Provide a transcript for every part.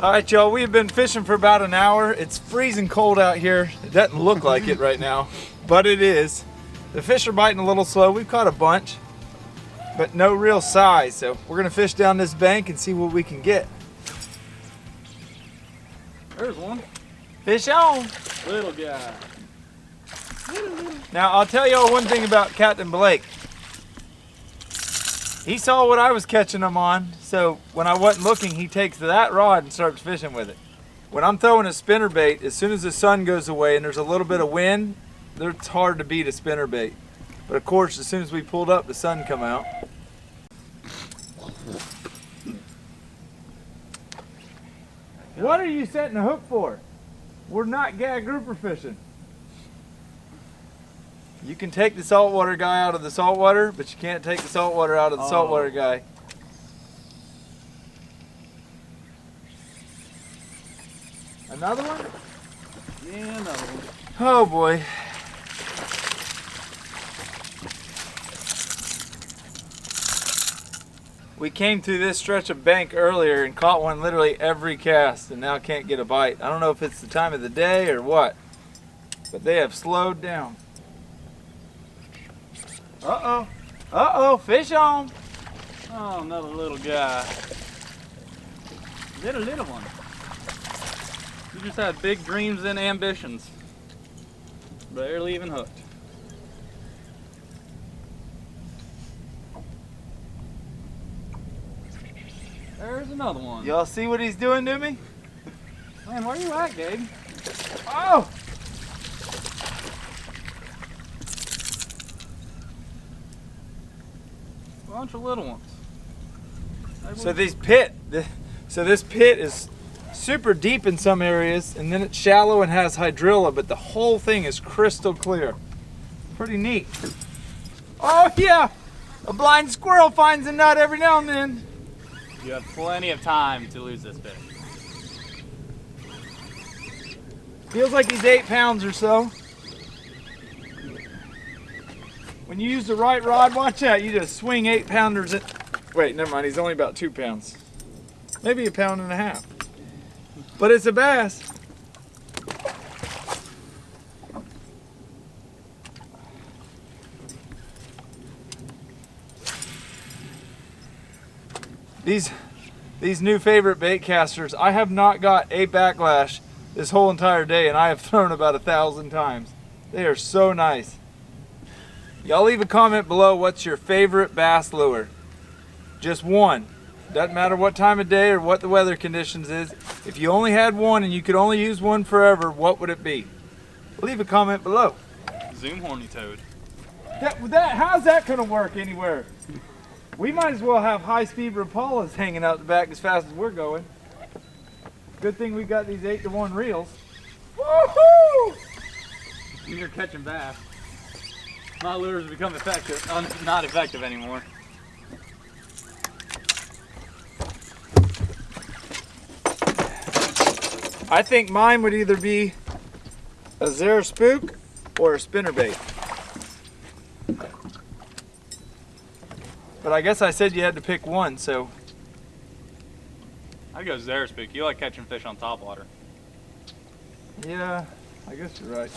All right, y'all, we've been fishing for about an hour. It's freezing cold out here. It doesn't look like it right now, but it is. The fish are biting a little slow. We've caught a bunch, but no real size. So we're gonna fish down this bank and see what we can get. There's one. Fish on. Little guy. Now, I'll tell y'all one thing about Captain Blake. He saw what I was catching them on, so when I wasn't looking, he takes that rod and starts fishing with it. When I'm throwing a spinnerbait, as soon as the sun goes away and there's a little bit of wind, it's hard to beat a spinnerbait. But of course, as soon as we pulled up, the sun come out. What are you setting a hook for? We're not gag grouper fishing. You can take the saltwater guy out of the saltwater, but you can't take the saltwater out of the saltwater guy. Another one? Yeah, another one. Oh boy. We came through this stretch of bank earlier and caught one literally every cast, and now can't get a bite. I don't know if it's the time of the day or what, but they have slowed down. Uh-oh. Uh-oh, fish on. Oh, another little guy. Little one. You just had big dreams and ambitions. Barely even hooked. There's another one. Y'all see what he's doing to me? Man, where you at, Gabe? Oh! Bunch of little ones. So this pit is super deep in some areas, and then it's shallow and has hydrilla, but the whole thing is crystal clear. Pretty neat. Oh yeah! A blind squirrel finds a nut every now and then. You have plenty of time to lose this fish. Feels like he's 8 pounds or so. When you use the right rod, watch out, you just swing 8-pounders at... Wait, never mind, he's only about 2 pounds. Maybe 1.5 pounds. But it's a bass. These new favorite bait casters, I have not got a backlash this whole entire day, and I have thrown about 1,000 times. They are so nice. Y'all leave a comment below, what's your favorite bass lure? Just one. Doesn't matter what time of day or what the weather conditions is. If you only had one and you could only use one forever, what would it be? Leave a comment below. Zoom horny toad. How's that gonna work anywhere? We might as well have high-speed Rapalas hanging out the back as fast as we're going. Good thing we got these 8-to-1 reels. Woohoo! You're catching bass. My lures become effective, not effective anymore. I think mine would either be a Zara spook or a spinnerbait. But I guess I said you had to pick one, so. I'd go Xeraspeak. You like catching fish on topwater. Yeah, I guess you're right.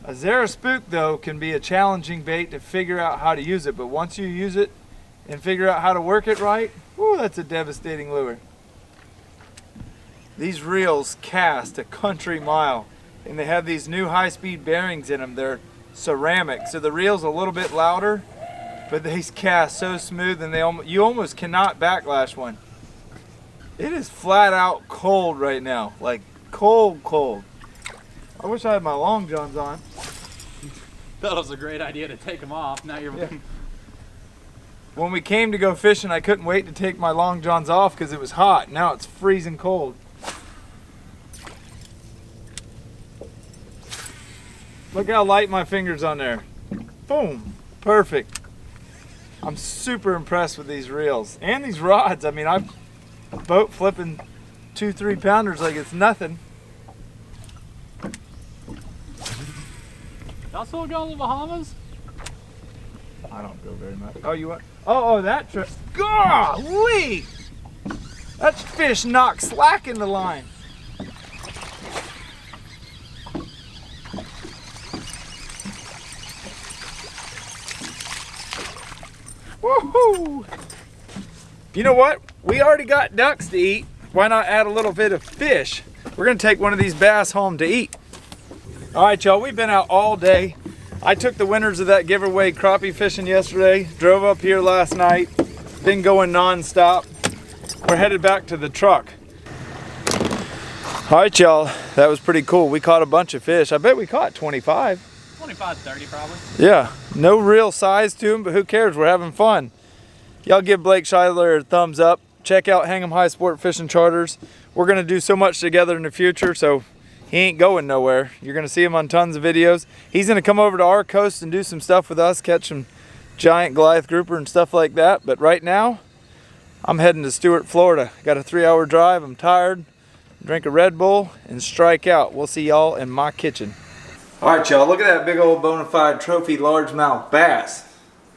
A Zara spook, though, can be a challenging bait to figure out how to use it, but once you use it and figure out how to work it right, whoo, that's a devastating lure. These reels cast a country mile, and they have these new high-speed bearings in them. They're ceramic, so the reel's a little bit louder, but they cast so smooth, and you almost cannot backlash one. It is flat out cold right now, like cold. I wish I had my long johns on. That was a great idea to take them off. Now you're. Yeah. When we came to go fishing, I couldn't wait to take my long johns off because it was hot. Now it's freezing cold. Look how light my finger's on there. Boom, perfect. I'm super impressed with these reels and these rods. I mean, I'm boat flipping 2-3 pounders like it's nothing. Y'all still going to the Bahamas? I don't go very much. Oh, you what? Oh, that trick. Golly! That fish knocked slack in the line. Woohoo! You know what? We already got ducks to eat. Why not add a little bit of fish? We're gonna take one of these bass home to eat. All right, y'all, we've been out all day. I took the winners of that giveaway crappie fishing yesterday, drove up here last night, been going non-stop. We're headed back to the truck. All right, y'all, that was pretty cool. We caught a bunch of fish. I bet we caught 25. 25, 30 probably. Yeah, no real size to them, but who cares? We're having fun. Y'all give Blake Scheidler a thumbs up. Check out Hang'em High Sport Fishing Charters. We're gonna do so much together in the future, so he ain't going nowhere. You're gonna see him on tons of videos. He's gonna come over to our coast and do some stuff with us, catch some giant Goliath grouper and stuff like that. But right now, I'm heading to Stuart, Florida. Got a 3-hour drive, I'm tired. Drink a Red Bull and strike out. We'll see y'all in my kitchen. All right, y'all, look at that big old bona fide trophy largemouth bass.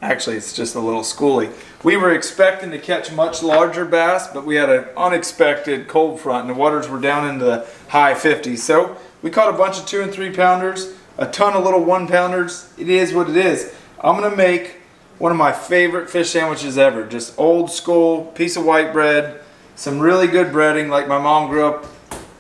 Actually, it's just a little schoolie. We were expecting to catch much larger bass, but we had an unexpected cold front and the waters were down into the high 50s. So we caught a bunch of 2 and 3 pounders, a ton of little 1 pounders. It is what it is. I'm gonna make one of my favorite fish sandwiches ever. Just old school, piece of white bread, some really good breading like my mom grew up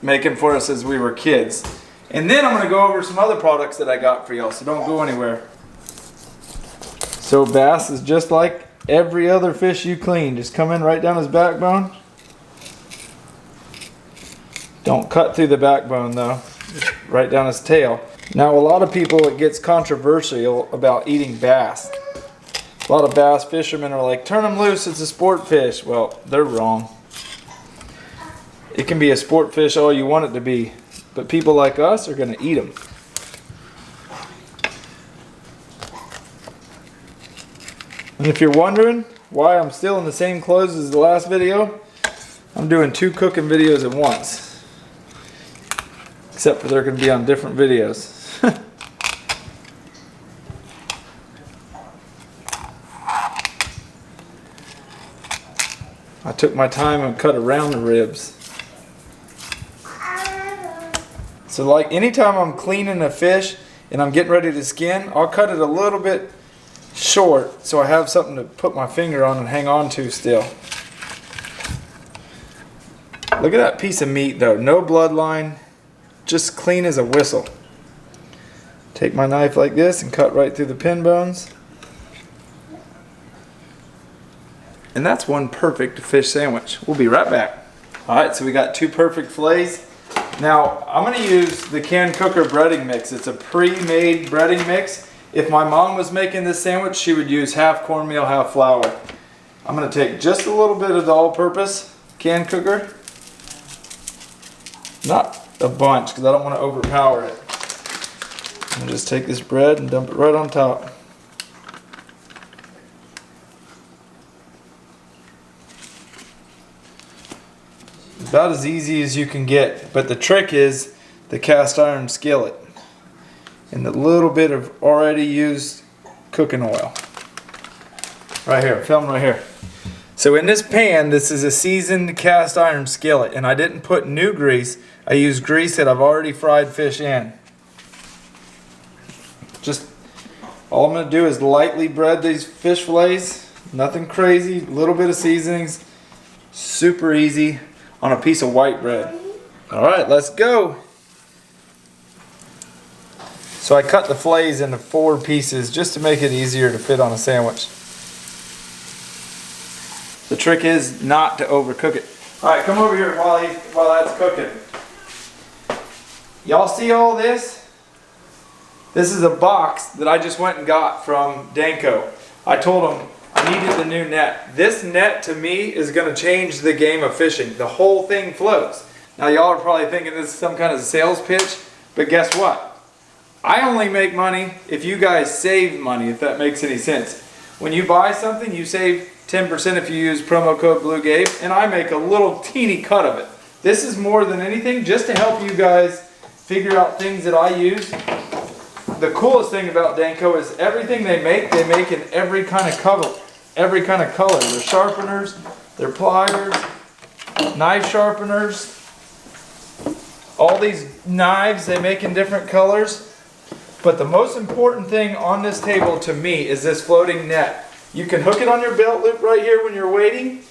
making for us as we were kids. And then I'm gonna go over some other products that I got for y'all, so don't go anywhere. So bass is just like every other fish you clean. Just come in right down his backbone. Don't cut through the backbone though, just right down his tail. Now a lot of people, it gets controversial about eating bass. A lot of bass fishermen are like, turn them loose, it's a sport fish. Well, they're wrong. It can be a sport fish all you want it to be, but people like us are gonna eat them. And if you're wondering why I'm still in the same clothes as the last video, I'm doing 2 cooking videos at once. Except for they're going to be on different videos. I took my time and cut around the ribs. So like anytime I'm cleaning a fish and I'm getting ready to skin, I'll cut it a little bit short so I have something to put my finger on and hang on to still. Look at that piece of meat though, no bloodline, just clean as a whistle. Take my knife like this and cut right through the pin bones. And that's one perfect fish sandwich. We'll be right back. Alright, so we got 2 perfect fillets. Now I'm going to use the Can Cooker breading mix. It's a pre-made breading mix. If my mom was making this sandwich, she would use half cornmeal, half flour. I'm going to take just a little bit of the all-purpose Can Cooker. Not a bunch, because I don't want to overpower it. I'm going to just take this bread and dump it right on top. About as easy as you can get, but the trick is the cast iron skillet and a little bit of already used cooking oil. Right here, film right here. So in this pan, this is a seasoned cast iron skillet, and I didn't put new grease. I used grease that I've already fried fish in. Just all I'm gonna do is lightly bread these fish fillets. Nothing crazy, a little bit of seasonings. Super easy on a piece of white bread. All right, let's go. So I cut the fillets into 4 pieces just to make it easier to fit on a sandwich. The trick is not to overcook it. All right, come over here while that's cooking. Y'all see all this? This is a box that I just went and got from Danco. I told them I needed the new net. This net to me is gonna change the game of fishing. The whole thing floats. Now y'all are probably thinking this is some kind of sales pitch, but guess what? I only make money if you guys save money, if that makes any sense. When you buy something, you save 10% if you use promo code Bluegabe, and I make a little teeny cut of it. This is more than anything just to help you guys figure out things that I use. The coolest thing about Danco is everything they make in every kind of color. every kind of color. They're sharpeners, they're pliers, knife sharpeners. All these knives they make in different colors. But the most important thing on this table to me is this floating net. You can hook it on your belt loop right here when you're waiting.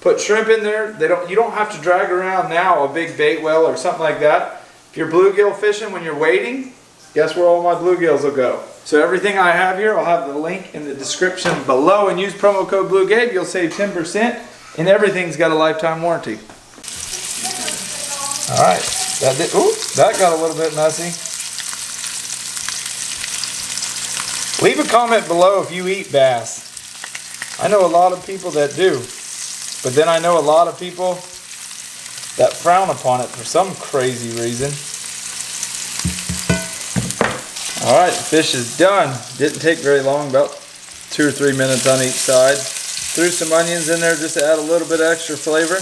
Put shrimp in there. You don't have to drag around now a big bait well or something like that. If you're bluegill fishing when you're waiting, guess where all my bluegills will go. So everything I have here, I'll have the link in the description below, and use promo code Bluegabe. You'll save 10%, and everything's got a lifetime warranty. All right, that got a little bit messy. Leave a comment below if you eat bass. I know a lot of people that do, but then I know a lot of people that frown upon it for some crazy reason. All right, the fish is done. Didn't take very long, about 2 or 3 minutes on each side. Threw some onions in there just to add a little bit of extra flavor.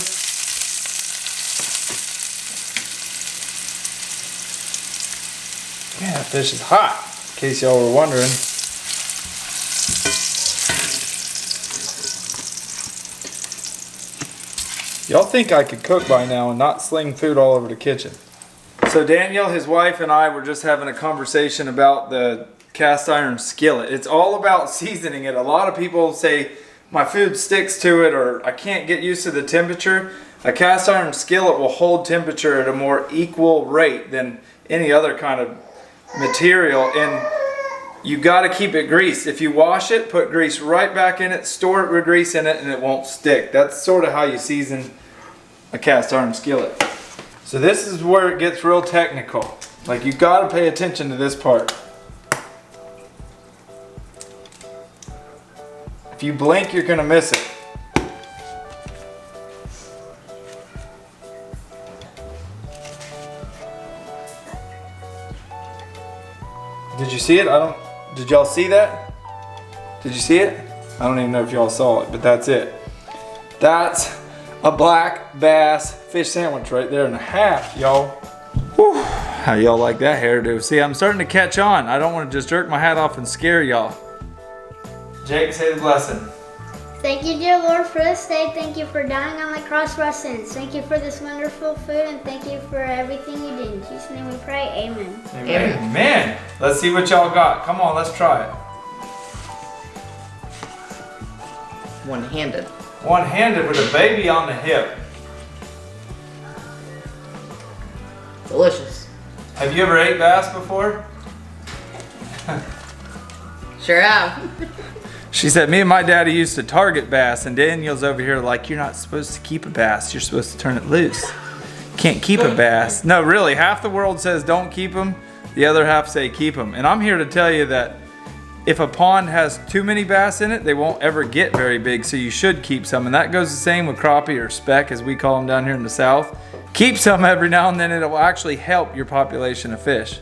Man, that fish is hot, in case y'all were wondering. Y'all think I could cook by now and not sling food all over the kitchen. So Danielle, his wife, and I were just having a conversation about the cast iron skillet. It's all about seasoning it. A lot of people say my food sticks to it, or I can't get used to the temperature. A cast iron skillet will hold temperature at a more equal rate than any other kind of material, and you got to keep it greased. If you wash it, put grease right back in it, store it with grease in it, and it won't stick. That's sort of how you season a cast iron skillet. So this is where it gets real technical. Like, you got to pay attention to this part. If you blink, you're gonna miss it. Did you see it? Did y'all see that? Did you see it? I don't even know if y'all saw it, but that's it. That's a black bass fish sandwich right there and a half, y'all. Whew. How y'all like that hairdo? See, I'm starting to catch on. I don't want to just jerk my hat off and scare y'all. Jake, say the blessing. Thank you, dear Lord, for this day. Thank you for dying on the cross for our sins. Thank you for this wonderful food, and thank you for everything you did. In Jesus' name we pray, amen. Amen. Amen. Let's see what y'all got. Come on, let's try it. One-handed. One-handed with a baby on the hip. Delicious. Have you ever ate bass before? Sure have. She said, me and my daddy used to target bass, and Daniel's over here like, you're not supposed to keep a bass. You're supposed to turn it loose. Can't keep a bass. No, really, half the world says don't keep them. The other half say keep them. And I'm here to tell you that if a pond has too many bass in it, they won't ever get very big, so you should keep some. And that goes the same with crappie or speck, as we call them down here in the South. Keep some every now and then. It will actually help your population of fish.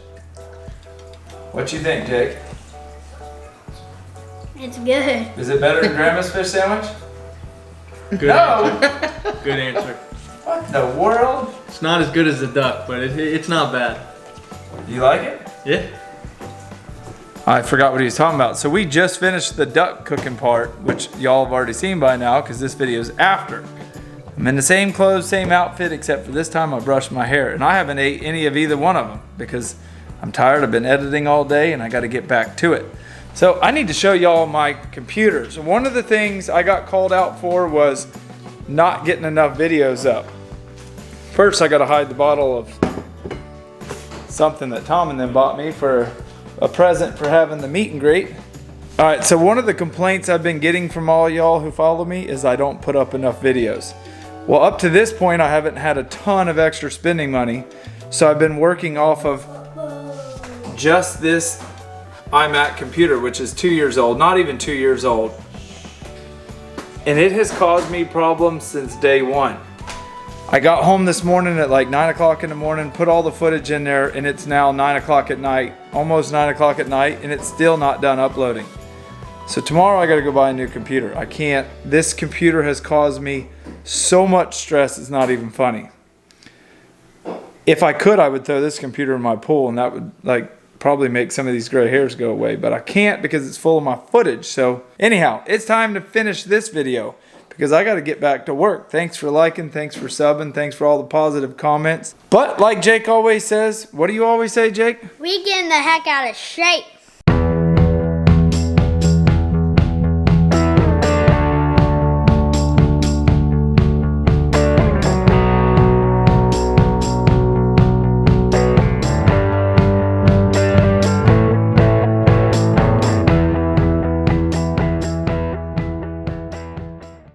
What you think, Jake? It's good. Is it better than Grandma's fish sandwich? Good No! answer. Good answer. What the world? It's not as good as the duck, but it's not bad. You like it? Yeah. I forgot what he was talking about. So we just finished the duck cooking part, which y'all have already seen by now because this video is after. I'm in the same clothes, same outfit, except for this time I brushed my hair. And I haven't ate any of either one of them because I'm tired. I've been editing all day and I got to get back to it. So I need to show y'all my computer. So one of the things I got called out for was not getting enough videos up. First, I got to hide the bottle of something that Tom and them bought me for a present for having the meet and greet. All right, so one of the complaints I've been getting from all y'all who follow me is I don't put up enough videos. Well, up to this point, I haven't had a ton of extra spending money, so I've been working off of just this iMac computer, which is 2 years old, not even 2 years old. And it has caused me problems since day one. I got home this morning at like 9 o'clock in the morning, put all the footage in there, and it's now 9 o'clock at night, almost 9 o'clock at night, and it's still not done uploading. So tomorrow I gotta go buy a new computer. I can't, this computer has caused me so much stress, it's not even funny. If I could, I would throw this computer in my pool, and that would like probably make some of these gray hairs go away, but I can't because it's full of my footage. So anyhow, it's time to finish this video because I got to get back to work. Thanks for liking, thanks for subbing, thanks for all the positive comments. But like Jake always says, what do you always say, Jake? We getting the heck out of shape.